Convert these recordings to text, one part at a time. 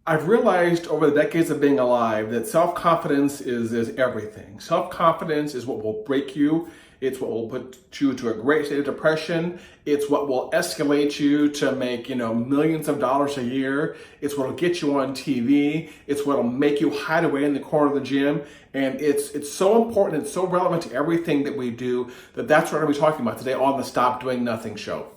I've realized over the decades of being alive that self-confidence is everything. Self-confidence is what will break you. It's what will put you to a great state of depression. It's what will escalate you to make, millions of dollars a year. It's what will get you on TV. It's what will make you hide away in the corner of the gym. And it's so important. It's so relevant to everything that we do that's what we're going to be talking about today on the Stop Doing Nothing show.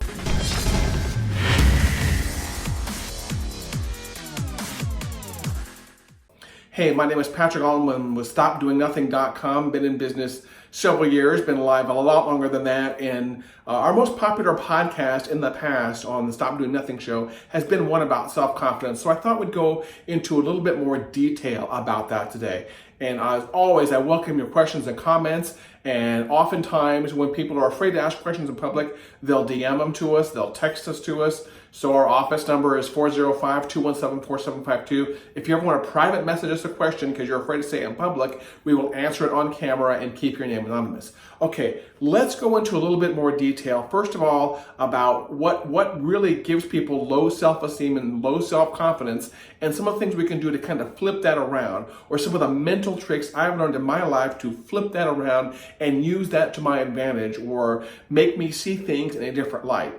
Hey, my name is Patrick Allman with StopDoingNothing.com. Been in business several years, been alive a lot longer than that. And our most popular podcast in the past on the Stop Doing Nothing show has been one about self-confidence. So I thought we'd go into a little bit more detail about that today. And as always, I welcome your questions and comments. And oftentimes when people are afraid to ask questions in public, they'll DM them to us, they'll text us to us. So our office number is 405-217-4752. If you ever want to private message us a question because you're afraid to say it in public, we will answer it on camera and keep your name anonymous. Okay, let's go into a little bit more detail. First of all, about what really gives people low self-esteem and low self-confidence, and some of the things we can do to kind of flip that around, or some of the mental tricks I've learned in my life to flip that around and use that to my advantage, or make me see things in a different light.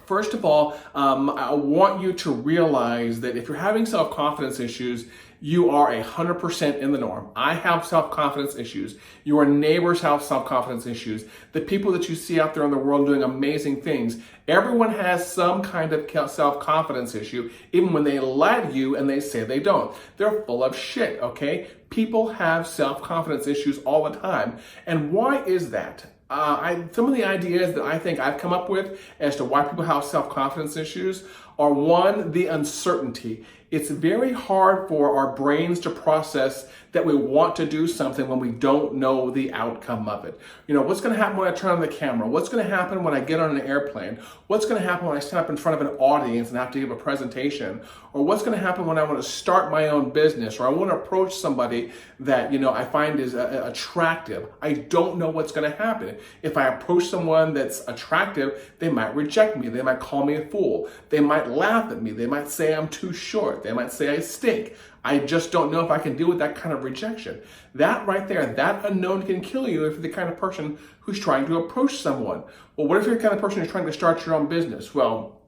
First of all, I want you to realize that if you're having self-confidence issues, you are 100% in the norm. I have self-confidence issues. Your neighbors have self-confidence issues. The people that you see out there in the world doing amazing things, everyone has some kind of self-confidence issue, even when they lie to you and they say they don't. They're full of shit, okay? People have self-confidence issues all the time. And why is that? Some of the ideas that I think I've come up with as to why people have self-confidence issues are, one, the uncertainty. It's very hard for our brains to process that we want to do something when we don't know the outcome of it. What's going to happen when I turn on the camera? What's going to happen when I get on an airplane? What's going to happen when I stand up in front of an audience and have to give a presentation? Or what's going to happen when I want to start my own business, or I want to approach somebody that, I find is attractive? I don't know what's going to happen. If I approach someone that's attractive, they might reject me. They might call me a fool. They might laugh at me. They might say I'm too short. They might say I stink. I just don't know if I can deal with that kind of rejection. That right there, that unknown can kill you if you're the kind of person who's trying to approach someone. Well, what if you're the kind of person who's trying to start your own business? Well,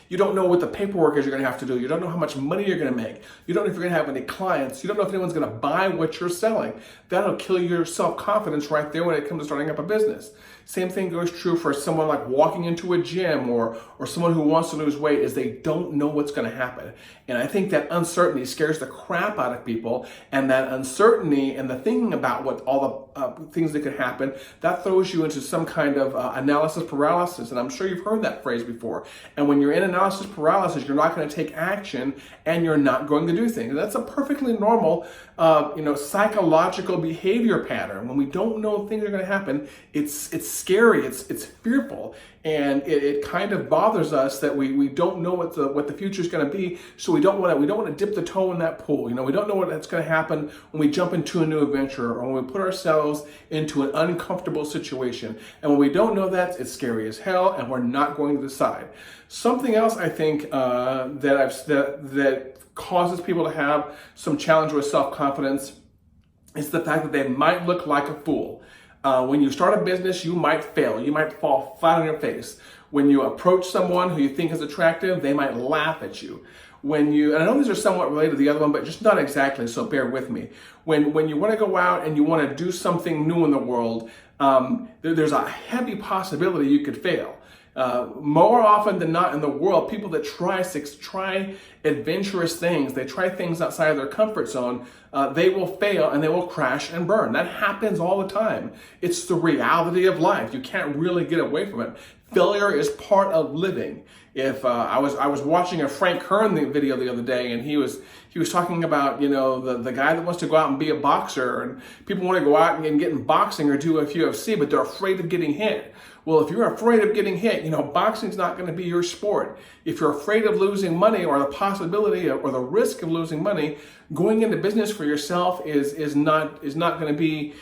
you don't know what the paperwork is you're going to have to do. You don't know how much money you're going to make. You don't know if you're going to have any clients. You don't know if anyone's going to buy what you're selling. That'll kill your self-confidence right there when it comes to starting up a business. Same thing goes true for someone like walking into a gym, or someone who wants to lose weight, is they don't know what's going to happen. And I think that uncertainty scares the crap out of people, and that uncertainty and the thinking about what all the things that could happen, that throws you into some kind of analysis paralysis. And I'm sure you've heard that phrase before. And when you're in analysis paralysis, you're not going to take action and you're not going to do things. And that's a perfectly normal, psychological behavior pattern. When we don't know things are going to happen, it's scary, it's fearful, and it kind of bothers us that we don't know what the future is going to be. So we don't want to dip the toe in that pool. We don't know what's going to happen when we jump into a new adventure, or when we put ourselves into an uncomfortable situation. And when we don't know that, it's scary as hell, and we're not going to decide. Something else I think that causes people to have some challenge with self-confidence is the fact that they might look like a fool. When you start a business, you might fail. You might fall flat on your face. When you approach someone who you think is attractive, they might laugh at you. And I know these are somewhat related to the other one, but just not exactly, so bear with me. When you want to go out and you want to do something new in the world, there's a heavy possibility you could fail. More often than not in the world, people that try adventurous things, they try things outside of their comfort zone, they will fail and they will crash and burn. That happens all the time. It's the reality of life. You can't really get away from it. Failure is part of living. If I was watching a Frank Kern video the other day, and he was talking about the guy that wants to go out and be a boxer, and people want to go out and get in boxing or do a UFC, but they're afraid of getting hit. Well, if you're afraid of getting hit, boxing's not going to be your sport. If you're afraid of losing money, or the possibility or the risk of losing money, going into business for yourself is not going to be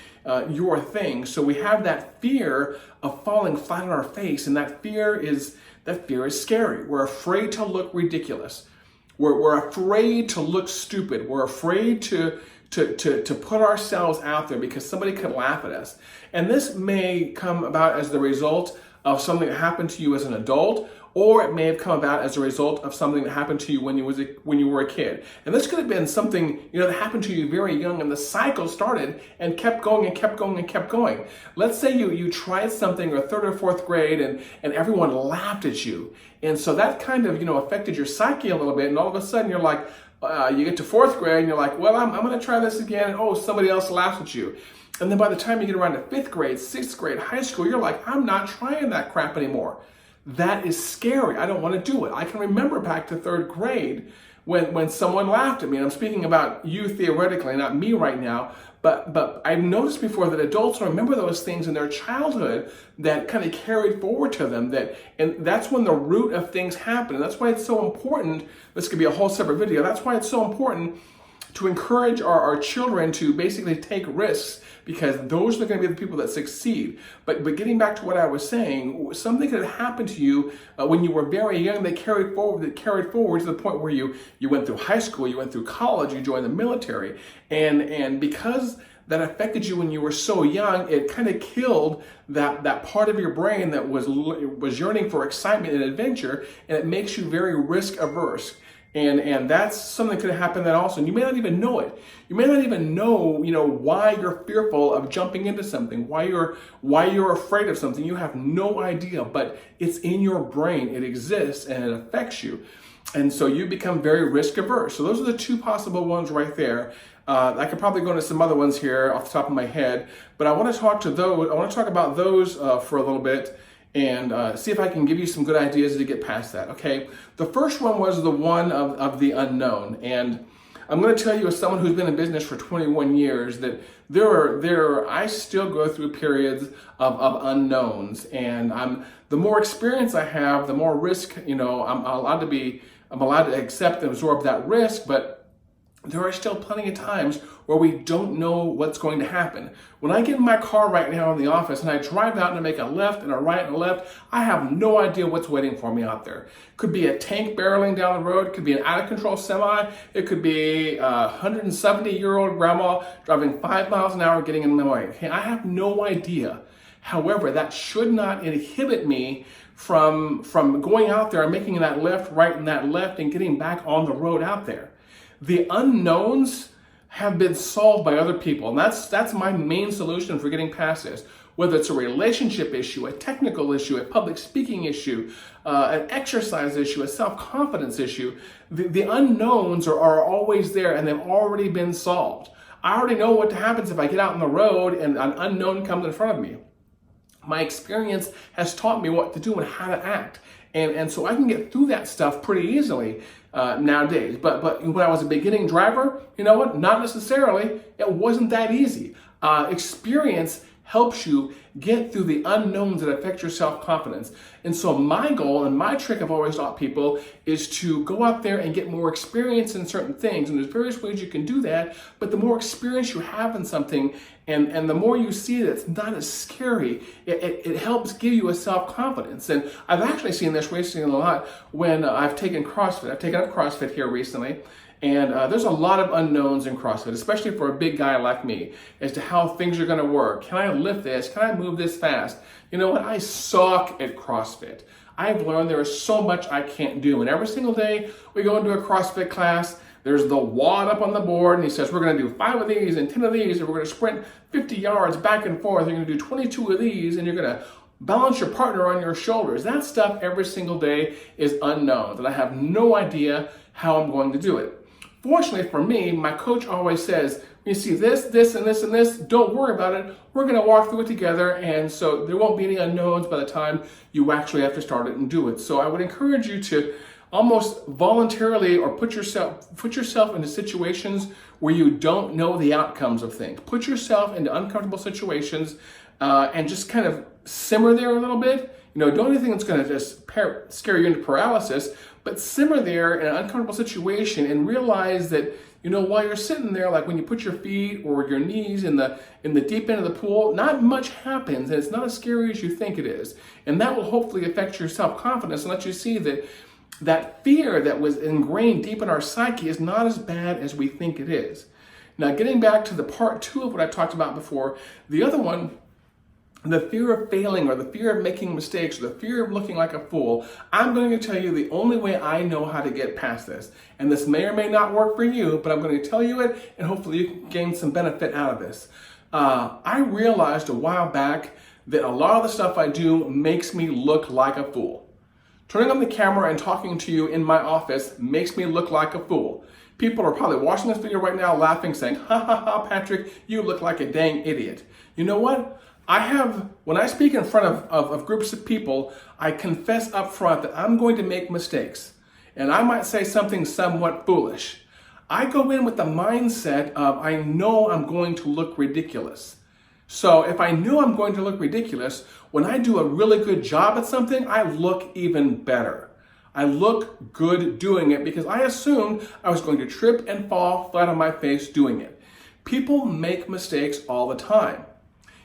your thing. So we have that fear of falling flat on our face, and that fear is scary. We're afraid to look ridiculous. We're afraid to look stupid. We're afraid to put ourselves out there because somebody could laugh at us. And this may come about as the result of something that happened to you as an adult, or it may have come about as a result of something that happened to you when you were a kid. And this could have been something, that happened to you very young, and the cycle started and kept going and kept going and kept going. Let's say you tried something in third or fourth grade and everyone laughed at you. And so that kind of, affected your psyche a little bit, and all of a sudden you're like, you get to fourth grade and you're like, well, I'm going to try this again, and oh, somebody else laughs at you. And then by the time you get around to fifth grade, sixth grade, high school, you're like, I'm not trying that crap anymore. That is scary. I don't want to do it. I can remember back to third grade when someone laughed at me. And I'm speaking about you theoretically, not me right now. But I've noticed before that adults remember those things in their childhood that kind of carried forward to them. And that's when the root of things happen. And that's why it's so important. This could be a whole separate video. That's why it's so important to encourage our children to basically take risks, because those are going to be the people that succeed. But getting back to what I was saying, something could have happened to you when you were very young that carried forward to the point where you went through high school, you went through college, you joined the military, and because that affected you when you were so young, it kind of killed that part of your brain that was yearning for excitement and adventure, and it makes you very risk averse. And that's something that could have happened then also. And you may not even know it. You may not even know, why you're fearful of jumping into something, why you're afraid of something. You have no idea, but it's in your brain. It exists and it affects you. And so you become very risk averse. So those are the two possible ones right there. I could probably go into some other ones here off the top of my head, but I want to talk about those for a little bit, and see if I can give you some good ideas to get past that, okay? The first one was the one of the unknown. And I'm going to tell you, as someone who's been in business for 21 years, that I still go through periods of unknowns. And the more experience I have, the more risk, I'm allowed to accept and absorb that risk, but there are still plenty of times where we don't know what's going to happen. When I get in my car right now in the office and I drive out and I make a left and a right and a left, I have no idea what's waiting for me out there. Could be a tank barreling down the road, could be an out-of-control semi, it could be a 170-year-old grandma driving 5 miles an hour getting in my way. Okay, I have no idea. However, that should not inhibit me from going out there and making that left, right, and that left and getting back on the road out there. The unknowns have been solved by other people, and that's my main solution for getting past this. Whether it's a relationship issue, a technical issue, a public speaking issue, an exercise issue, a self-confidence issue, the unknowns are always there, and they've already been solved. I already know what happens if I get out on the road and an unknown comes in front of me. My experience has taught me what to do and how to act. And so I can get through that stuff pretty easily nowadays. But when I was a beginning driver, you know what? Not necessarily. It wasn't that easy. Experience helps you get through the unknowns that affect your self-confidence. And so my goal and my trick I've always taught people is to go out there and get more experience in certain things. And there's various ways you can do that, but the more experience you have in something and the more you see that it's not as scary, it helps give you a self-confidence. And I've actually seen this recently a lot when I've taken CrossFit. I've taken up CrossFit here recently. And there's a lot of unknowns in CrossFit, especially for a big guy like me, as to how things are going to work. Can I lift this? Can I move this fast? You know what? I suck at CrossFit. I've learned there is so much I can't do. And every single day we go into a CrossFit class, there's the WOD up on the board, and he says, we're going to do 5 of these and 10 of these, and we're going to sprint 50 yards back and forth. You're going to do 22 of these, and you're going to balance your partner on your shoulders. That stuff every single day is unknown, and I have no idea how I'm going to do it. Fortunately for me, my coach always says, you see this, this, and this, and this, don't worry about it. We're going to walk through it together, and so there won't be any unknowns by the time you actually have to start it and do it. So I would encourage you to almost voluntarily or put yourself into situations where you don't know the outcomes of things. Put yourself into uncomfortable situations and just kind of simmer there a little bit. Don't do anything that's going to just scare you into paralysis, but simmer there in an uncomfortable situation and realize that, while you're sitting there, like when you put your feet or your knees in the deep end of the pool, not much happens, and it's not as scary as you think it is. And that will hopefully affect your self-confidence and let you see that that fear that was ingrained deep in our psyche is not as bad as we think it is. Now, getting back to the part 2 of what I talked about before, the other one, the fear of failing or the fear of making mistakes or the fear of looking like a fool, I'm going to tell you the only way I know how to get past this. And this may or may not work for you, but I'm going to tell you it, and hopefully you can gain some benefit out of this. I realized a while back that a lot of the stuff I do makes me look like a fool. Turning on the camera and talking to you in my office makes me look like a fool. People are probably watching this video right now laughing, saying, ha ha ha, Patrick, you look like a dang idiot. You know what? When I speak in front of groups of people, I confess up front that I'm going to make mistakes. And I might say something somewhat foolish. I go in with the mindset of, I know I'm going to look ridiculous. So if I knew I'm going to look ridiculous, when I do a really good job at something, I look even better. I look good doing it because I assumed I was going to trip and fall flat on my face doing it. People make mistakes all the time.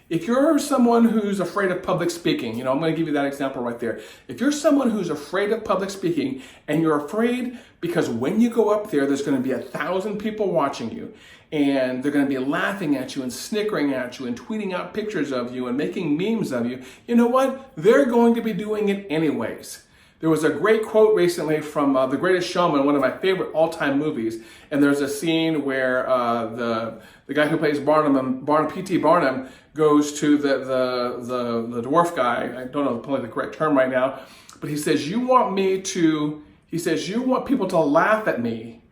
If you're someone who's afraid of public speaking, I'm going to give you that example right there. If you're someone who's afraid of public speaking and you're afraid because when you go up there, there's going to be 1,000 people watching you and they're going to be laughing at you and snickering at you and tweeting out pictures of you and making memes of you, you know what? They're going to be doing it anyways. There was a great quote recently from The Greatest Showman, one of my favorite all-time movies, and there's a scene where the guy who plays Barnum, P.T. Barnum, goes to the dwarf guy. I don't know probably the correct term right now, but he says, you want people to laugh at me.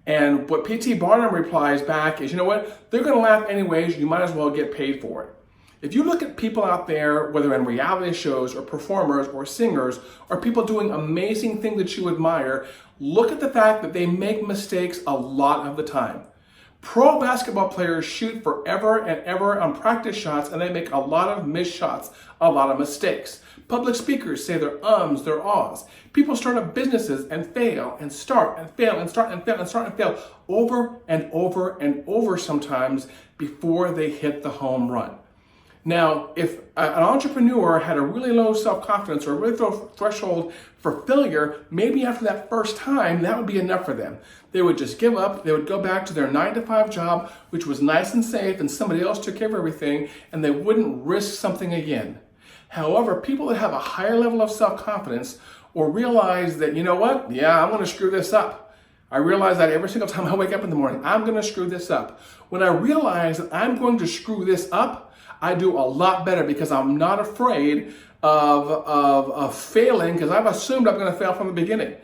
And what P.T. Barnum replies back is, you know what? They're going to laugh anyways. You might as well get paid for it. If you look at people out there, whether in reality shows or performers or singers or people doing amazing things that you admire, look at the fact that they make mistakes a lot of the time. Pro basketball players shoot forever and ever on practice shots and they make a lot of missed shots, a lot of mistakes. Public speakers say their ums, their ahs. People start up businesses and fail and start and fail and start and fail and start and fail over and over and over sometimes before they hit the home run. Now, if an entrepreneur had a really low self-confidence or a really low threshold for failure, maybe after that first time, that would be enough for them. They would just give up, they would go back to their 9-to-5 job, which was nice and safe, and somebody else took care of everything, and they wouldn't risk something again. However, people that have a higher level of self-confidence or realize that, you know what, yeah, I'm going to screw this up. I realize that every single time I wake up in the morning, I'm going to screw this up. When I realize that I'm going to screw this up, I do a lot better because I'm not afraid of failing because I've assumed I'm going to fail from the beginning.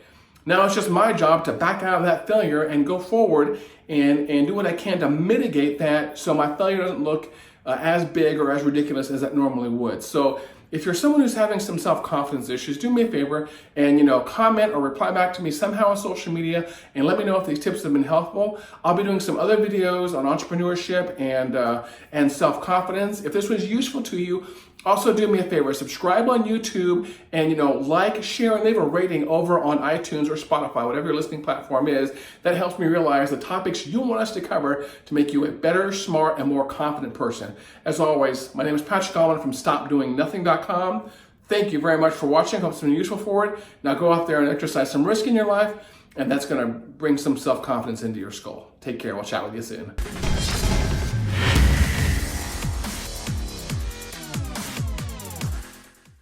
Now it's just my job to back out of that failure and go forward and do what I can to mitigate that so my failure doesn't look as big or as ridiculous as it normally would. So if you're someone who's having some self-confidence issues, do me a favor and comment or reply back to me somehow on social media and let me know if these tips have been helpful. I'll be doing some other videos on entrepreneurship and self-confidence. If this was useful to you, also do me a favor, subscribe on YouTube and like, share, and leave a rating over on iTunes or Spotify, whatever your listening platform is. That helps me realize the topics you want us to cover to make you a better, smart, and more confident person. As always, my name is Patrick Allman from StopDoingNothing.com. Thank you very much for watching. Hope it's been useful for it. Now go out there and exercise some risk in your life, and that's going to bring some self-confidence into your skull. Take care. We'll chat with you soon.